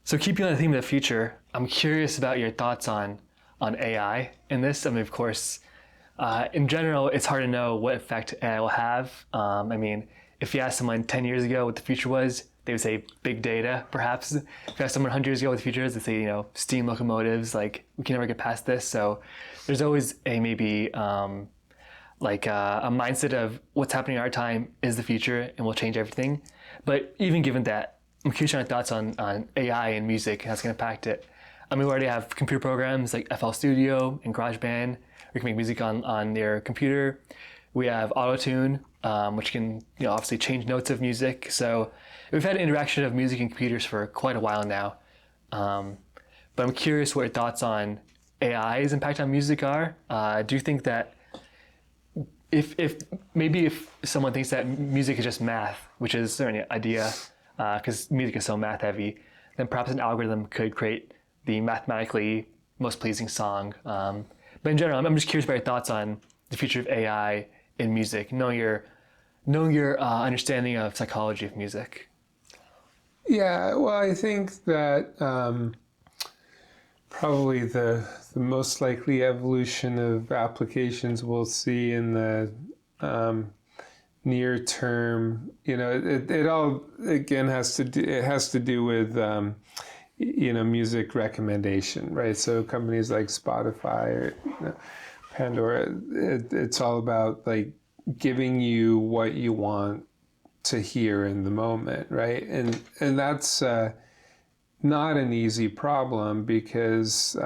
So keeping on the theme of the future, I'm curious about your thoughts on AI in this. I mean, of course, in general, it's hard to know what effect AI will have. I mean, if you ask someone 10 years ago what the future was, they would say big data, perhaps. If you ask someone 100 years ago what the future is, they say, steam locomotives, like we can never get past this. So there's always a maybe a mindset of what's happening in our time is the future and will change everything. But even given that, I'm curious on your thoughts on AI and music and how it's going to impact it. I mean, we already have computer programs like FL Studio and GarageBand. We can make music on your computer. We have AutoTune, which can obviously change notes of music. So we've had an interaction of music and computers for quite a while now. But I'm curious what your thoughts on AI's impact on music are. Do you think that if someone thinks that music is just math, which is certainly an idea, because music is so math heavy, then perhaps an algorithm could create the mathematically most pleasing song. But in general, I'm just curious about your thoughts on the future of AI in music, knowing your understanding of psychology of music. Yeah, well, I think that probably the most likely evolution of applications we'll see in the near term, it all again has to do with music recommendation, right? So companies like Spotify or Pandora, it's all about like giving you what you want to hear in the moment, right? And that's not an easy problem because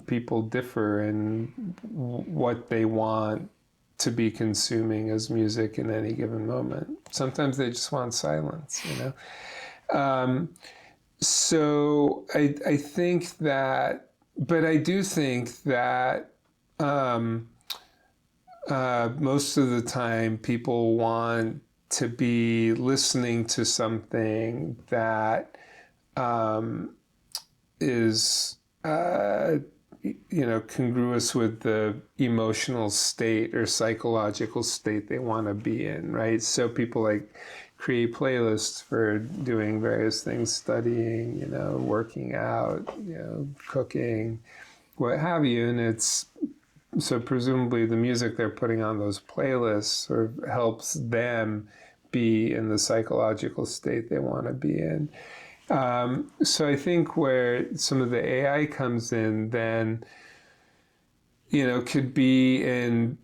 people differ in what they want to be consuming as music in any given moment. Sometimes they just want silence, So I think that, but I do think that most of the time people want to be listening to something that is congruous with the emotional state or psychological state they want to be in, right? So people like create playlists for doing various things, studying, working out, cooking, what have you. And so presumably the music they're putting on those playlists sort of helps them be in the psychological state they want to be in. So I think where some of the AI comes in then, could be in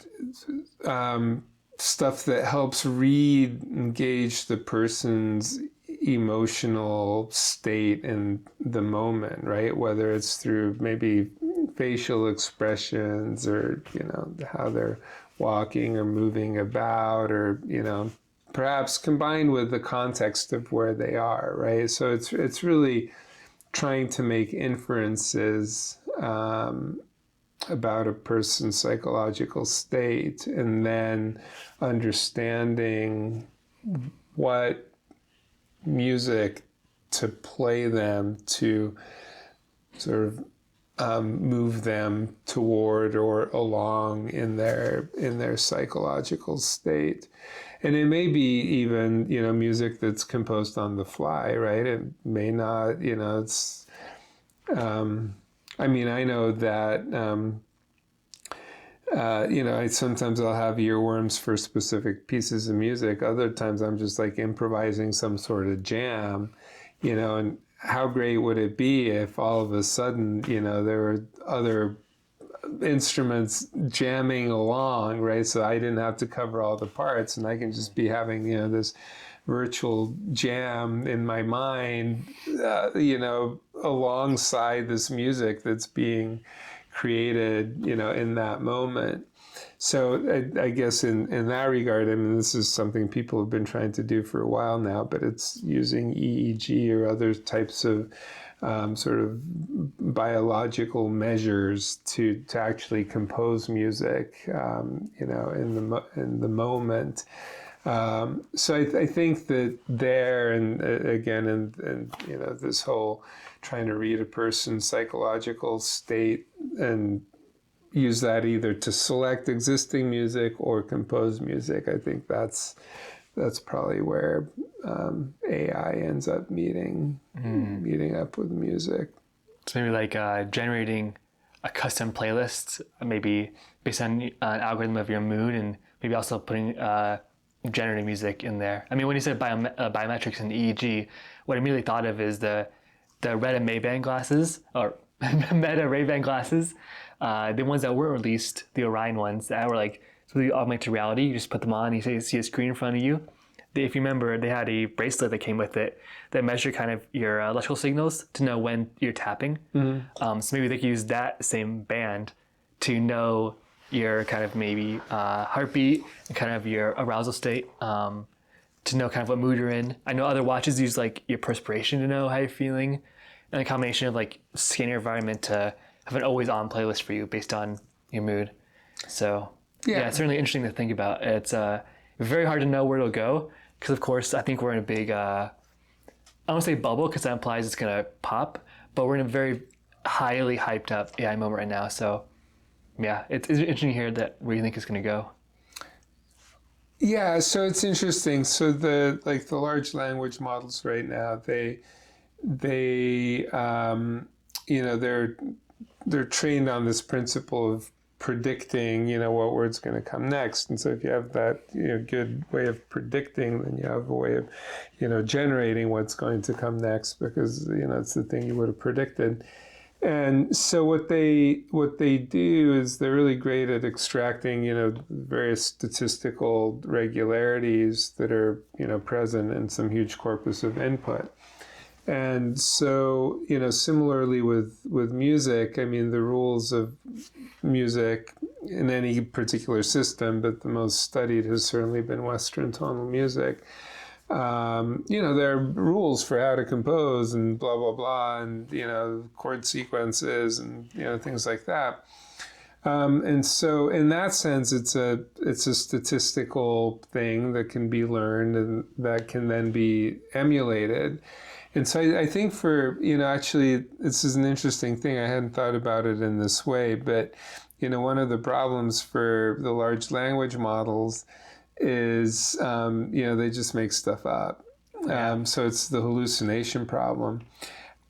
stuff that helps engage the person's emotional state in the moment, right? Whether it's through maybe facial expressions or, how they're walking or moving about or, perhaps combined with the context of where they are, right? So it's really trying to make inferences about a person's psychological state and then understanding what music to play them to sort of move them toward or along in their psychological state. And it may be even, music that's composed on the fly, right? It may not, it's, I know that, sometimes I'll have earworms for specific pieces of music. Other times I'm just like improvising some sort of jam, and how great would it be if all of a sudden, there were other instruments jamming along, right? So I didn't have to cover all the parts and I can just be having, this virtual jam in my mind, alongside this music that's being created, in that moment. So I guess in that regard, this is something people have been trying to do for a while now, but it's using EEG or other types of sort of biological measures to actually compose music, in the moment. So I think that there, and again, and this whole trying to read a person's psychological state and use that either to select existing music or compose music, I think that's that's probably where AI ends up meeting up with music. So maybe like generating a custom playlist, maybe based on an algorithm of your mood, and maybe also putting generating music in there. I mean, when you said biometrics and EEG, what I immediately thought of is the Meta Ray-Ban glasses, or Meta Ray-Ban glasses, the ones that were released, the Orion ones that were like really augmented reality. You just put them on, you see a screen in front of you. If you remember, they had a bracelet that came with it that measured kind of your electrical signals to know when you're tapping. So maybe they could use that same band to know your kind of maybe heartbeat and kind of your arousal state, to know kind of what mood you're in. I know other watches use like your perspiration to know how you're feeling, and a combination of like scanning your environment to have an always on playlist for you based on your mood. So yeah, it's certainly interesting to think about. It's very hard to know where it'll go because, of course, I think we're in a big, I don't want to say bubble because that implies it's going to pop, but we're in a very highly hyped up AI moment right now. So yeah, it's interesting to hear that where you think it's going to go. Yeah, so it's interesting. So the large language models right now, they're trained on this principle of predicting, what word's going to come next. And so if you have that, good way of predicting, then you have a way of, generating what's going to come next because, it's the thing you would have predicted. And so what they do is they're really great at extracting, various statistical regularities that are, present in some huge corpus of input. And so, similarly with music, I mean, the rules of music in any particular system, but the most studied has certainly been Western tonal music. There are rules for how to compose and blah, blah, blah, and, chord sequences and, things like that. And so in that sense, it's a statistical thing that can be learned and that can then be emulated. And so I think for, actually, this is an interesting thing. I hadn't thought about it in this way, but, one of the problems for the large language models is, they just make stuff up. So it's the hallucination problem.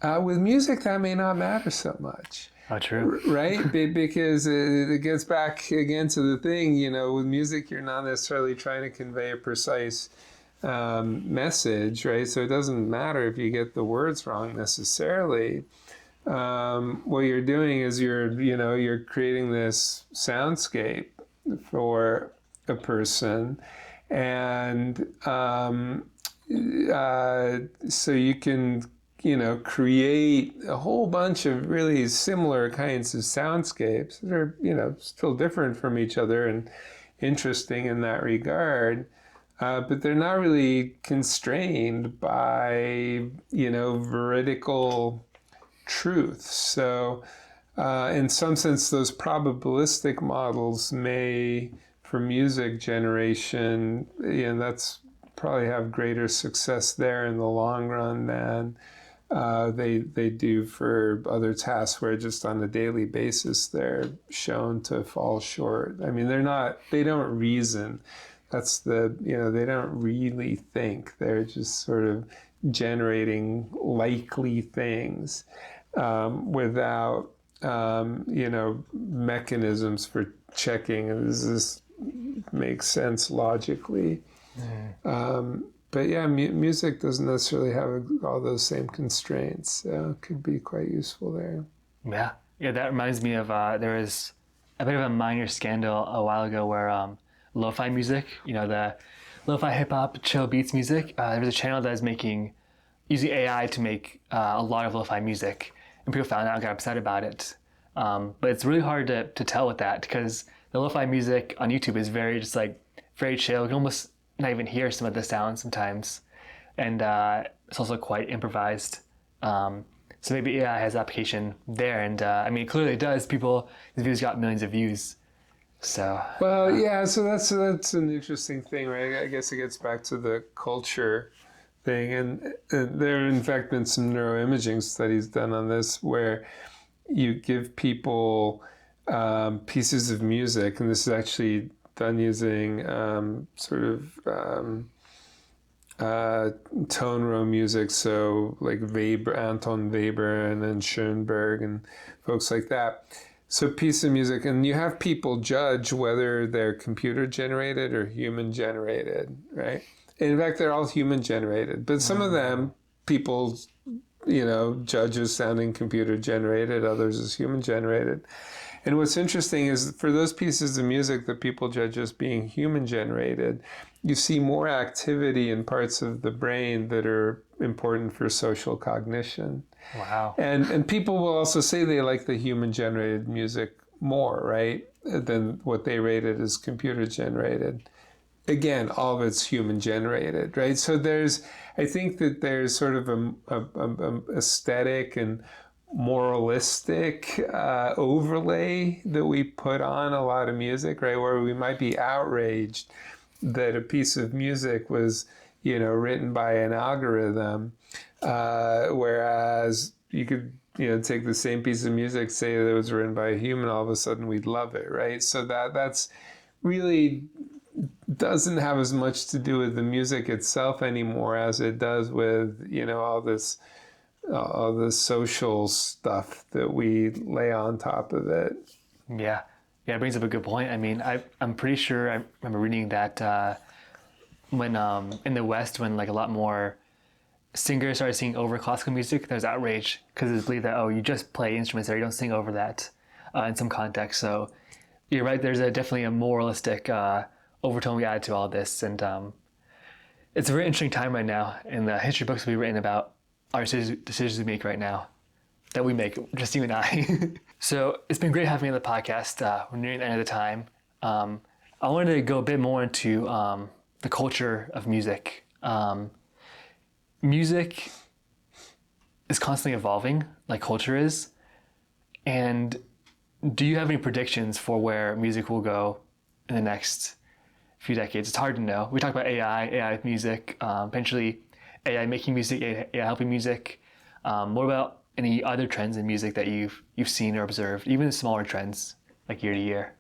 With music, that may not matter so much. Oh, true. Right? Because it gets back again to the thing, with music, you're not necessarily trying to convey a precise message, right? So it doesn't matter if you get the words wrong necessarily. What you're doing is you're creating this soundscape for a person, and so you can create a whole bunch of really similar kinds of soundscapes that are still different from each other and interesting in that regard. But they're not really constrained by, veridical truth. So in some sense, those probabilistic models may, for music generation, that's probably have greater success there in the long run than they do for other tasks where just on a daily basis they're shown to fall short. I mean, they don't reason. That's they don't really think. They're just sort of generating likely things without, mechanisms for checking. Does this make sense logically? But yeah, music doesn't necessarily have all those same constraints. So it could be quite useful there. Yeah, that reminds me of there was a bit of a minor scandal a while ago where lo-fi music, the lo-fi hip-hop chill beats music, there was a channel that was using AI to make a lot of lo-fi music, and people found out and got upset about it. But it's really hard to tell with that because the lo-fi music on YouTube is very chill. You can almost not even hear some of the sounds sometimes, and it's also quite improvised. So maybe AI has application there, and it clearly does. These videos got millions of views. So so that's an interesting thing, right? I guess it gets back to the culture thing, and there have in fact been some neuroimaging studies done on this where you give people pieces of music, and this is actually done using tone row music, so like Weber, Anton Weber, and then Schoenberg and folks like that. So piece of music, and you have people judge whether they're computer generated or human generated, right? And in fact, they're all human generated, but some of them people, judge as sounding computer generated, others as human generated. And what's interesting is for those pieces of music that people judge as being human generated, you see more activity in parts of the brain that are important for social cognition. Wow. And people will also say they like the human generated music more, right, than what they rated as computer generated. Again, all of it's human generated, right? So I think that there's sort of a aesthetic and moralistic overlay that we put on a lot of music, right? Where we might be outraged that a piece of music was, written by an algorithm, whereas you could, take the same piece of music, say that it was written by a human, all of a sudden we'd love it, right? So that's really doesn't have as much to do with the music itself anymore as it does with, all the social stuff that we lay on top of it. Yeah. Yeah, it brings up a good point. I mean, I'm pretty sure I remember reading that when in the West, when like a lot more singers started singing over classical music, there's outrage because it's believed that, oh, you just play instruments there, you don't sing over that in some context. So you're right, there's definitely a moralistic overtone we add to all this. And it's a very interesting time right now in the history books we've written about our decisions we make right now, that we make, just you and I. So it's been great having you on the podcast. We're nearing the end of the time. I wanted to go a bit more into the culture of music. Music is constantly evolving, like culture is. And do you have any predictions for where music will go in the next few decades? It's hard to know. We talk about AI with music, eventually AI making music, AI helping music. What about any other trends in music that you've seen or observed, even smaller trends, like year to year?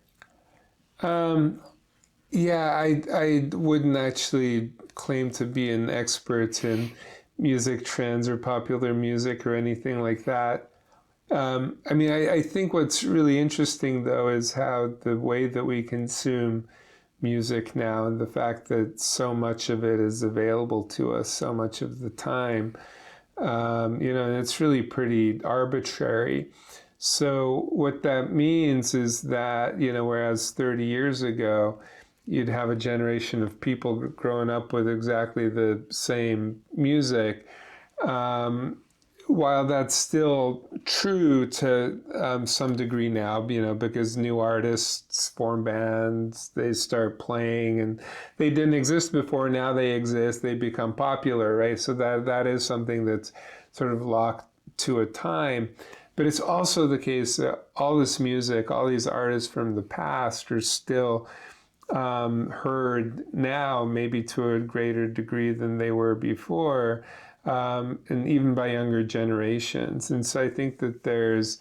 Yeah, I wouldn't actually claim to be an expert in music trends or popular music or anything like that. I think what's really interesting, though, is how the way that we consume music now and the fact that so much of it is available to us so much of the time, and it's really pretty arbitrary. So what that means is that, whereas 30 years ago, you'd have a generation of people growing up with exactly the same music, while that's still true to some degree now, because new artists form bands, they start playing, and they didn't exist before, now they exist, they become popular, right? So that is something that's sort of locked to a time. But it's also the case that all this music, all these artists from the past are still heard now, maybe to a greater degree than they were before, and even by younger generations. And so I think that there's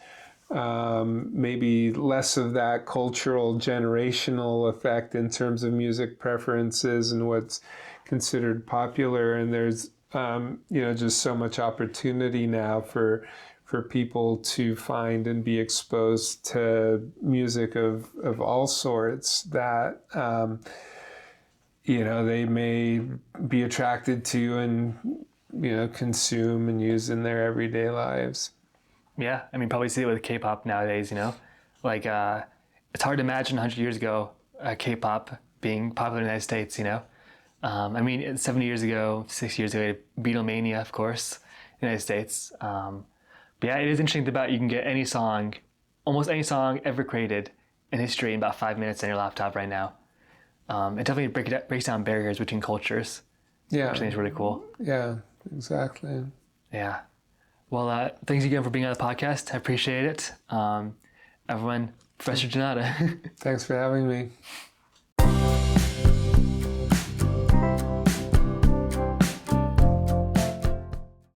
maybe less of that cultural generational effect in terms of music preferences and what's considered popular. And there's just so much opportunity now for people to find and be exposed to music of all sorts that they may be attracted to and consume and use in their everyday lives. Yeah, I mean, probably see it with K-pop nowadays, like it's hard to imagine 100 years ago K-pop being popular in the United States, I mean, 70 years ago, 60 years ago, Beatlemania, of course, in the United States. But yeah, it is interesting about you can get any song, almost any song ever created in history in about 5 minutes on your laptop right now. It definitely breaks down barriers between cultures. Yeah. Which I think is really cool. Yeah, exactly. Yeah. Well, thanks again for being on the podcast. I appreciate it. Everyone, Professor Janata. Thanks for having me.